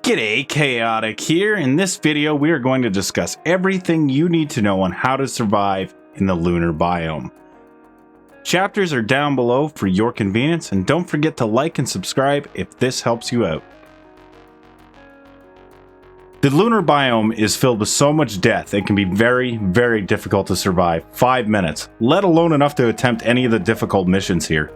G'day, Chaotic here. In this video, we are going to discuss everything you need to know on how to survive in the lunar biome. Chapters are down below for your convenience, and don't forget to like and subscribe if this helps you out. The lunar biome is filled with so much death it can be very, very difficult to survive 5 minutes, let alone enough to attempt any of the difficult missions here.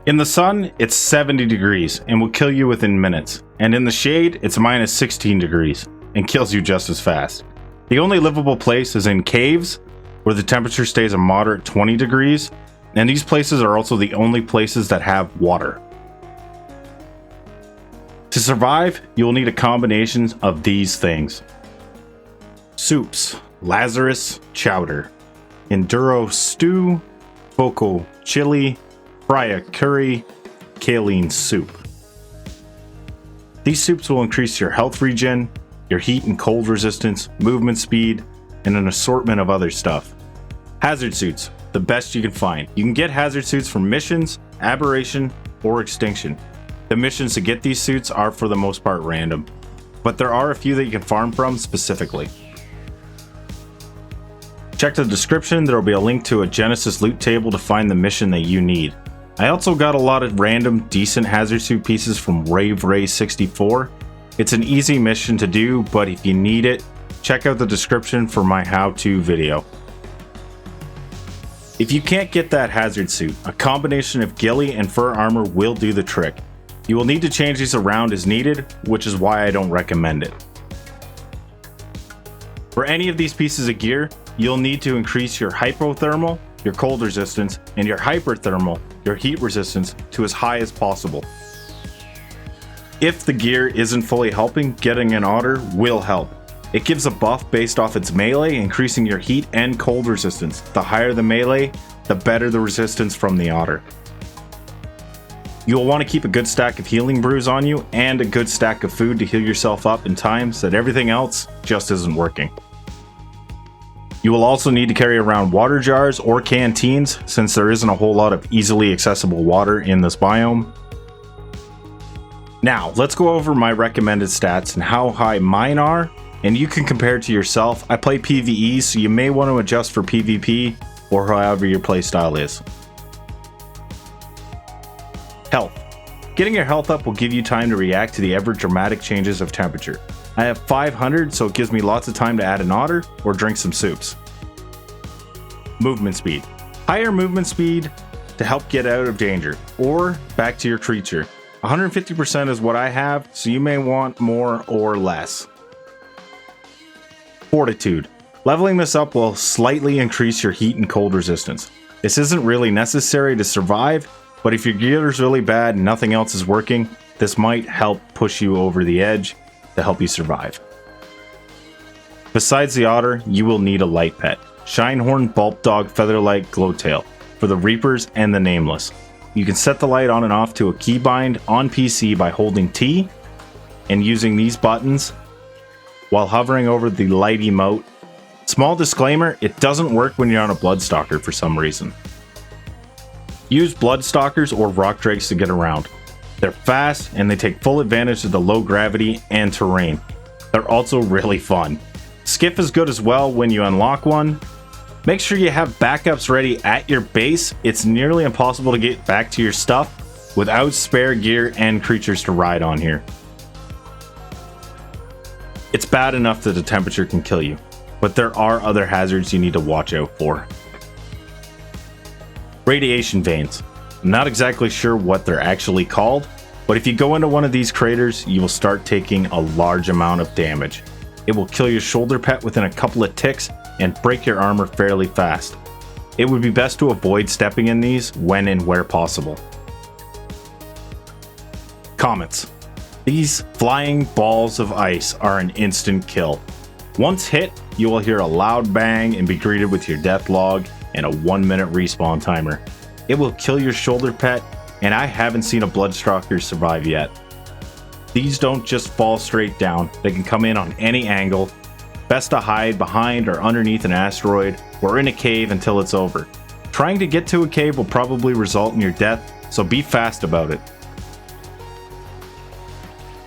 In the sun, it's 70 degrees and will kill you within minutes, and in the shade, it's minus 16 degrees and kills you just as fast. The only livable place is in caves, where the temperature stays a moderate 20 degrees, and these places are also the only places that have water. To survive, you'll need a combination of these things: soups, Lazarus chowder, Enduro stew, Foco chili, Frya curry, Kaolin soup. These soups will increase your health regen, your heat and cold resistance, movement speed, and an assortment of other stuff. Hazard suits, the best you can find. You can get hazard suits from missions, aberration, or extinction. The missions to get these suits are for the most part random, but there are a few that you can farm from specifically. Check the description, there will be a link to a Genesis loot table to find the mission that you need. I also got a lot of random decent hazard suit pieces from Waveray 64. It's an easy mission to do, but if you need it, check out the description for my how-to video. If you can't get that hazard suit, a combination of ghillie and fur armor will do the trick. You will need to change these around as needed, which is why I don't recommend it. For any of these pieces of gear, you'll need to increase your hypothermal, your cold resistance, and your hyperthermal, your heat resistance, to as high as possible. If the gear isn't fully helping, getting an otter will help. It gives a buff based off its melee, increasing your heat and cold resistance. The higher the melee, the better the resistance from the otter. You'll want to keep a good stack of healing brews on you and a good stack of food to heal yourself up in times that everything else just isn't working. You will also need to carry around water jars or canteens, since there isn't a whole lot of easily accessible water in this biome. Now, let's go over my recommended stats and how high mine are, and you can compare it to yourself. I play PvE, so you may want to adjust for PvP or however your playstyle is. Health. Getting your health up will give you time to react to the ever dramatic changes of temperature. I have 500, so it gives me lots of time to add an otter or drink some soups. Movement speed. Higher movement speed to help get out of danger or back to your creature. 150% is what I have, so you may want more or less. Fortitude. Leveling this up will slightly increase your heat and cold resistance. This isn't really necessary to survive, but if your gear is really bad and nothing else is working, this might help push you over the edge to help you survive. Besides the otter, you will need a light pet. Shinehorn, Bulbdog, Featherlight, Glowtail for the Reapers and the Nameless. You can set the light on and off to a keybind on PC by holding T and using these buttons while hovering over the light emote. Small disclaimer, it doesn't work when you're on a Bloodstalker for some reason. Use Bloodstalkers or Rock Drakes to get around. They're fast and they take full advantage of the low gravity and terrain. They're also really fun. Skiff is good as well when you unlock one. Make sure you have backups ready at your base. It's nearly impossible to get back to your stuff without spare gear and creatures to ride on here. It's bad enough that the temperature can kill you, but there are other hazards you need to watch out for. Radiation veins. I'm not exactly sure what they're actually called, but if you go into one of these craters, you will start taking a large amount of damage. It will kill your shoulder pet within a couple of ticks and break your armor fairly fast. It would be best to avoid stepping in these when and where possible. Comets. These flying balls of ice are an instant kill. Once hit, you will hear a loud bang and be greeted with your death log and a 1-minute respawn timer. It will kill your shoulder pet, and I haven't seen a Bloodstalker survive yet. These don't just fall straight down, they can come in on any angle. Best to hide behind or underneath an asteroid or in a cave until it's over. Trying to get to a cave will probably result in your death, so be fast about it.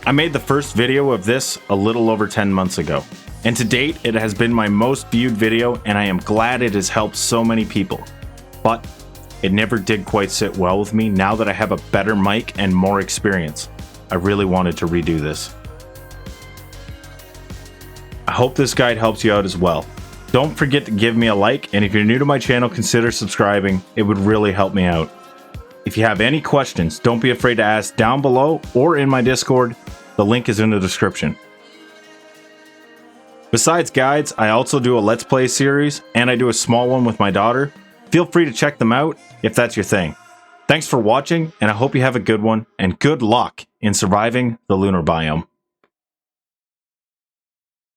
I made the first video of this a little over 10 months ago, and to date it has been my most viewed video, and I am glad it has helped so many people. But it never did quite sit well with me now that I have a better mic and more experience. I really wanted to redo this. I hope this guide helps you out as well. Don't forget to give me a like, and if you're new to my channel, consider subscribing. It would really help me out. If you have any questions, don't be afraid to ask down below or in my Discord. The link is in the description. Besides guides, I also do a Let's Play series, and I do a small one with my daughter. Feel free to check them out if that's your thing. Thanks for watching, and I hope you have a good one, and good luck in surviving the lunar biome.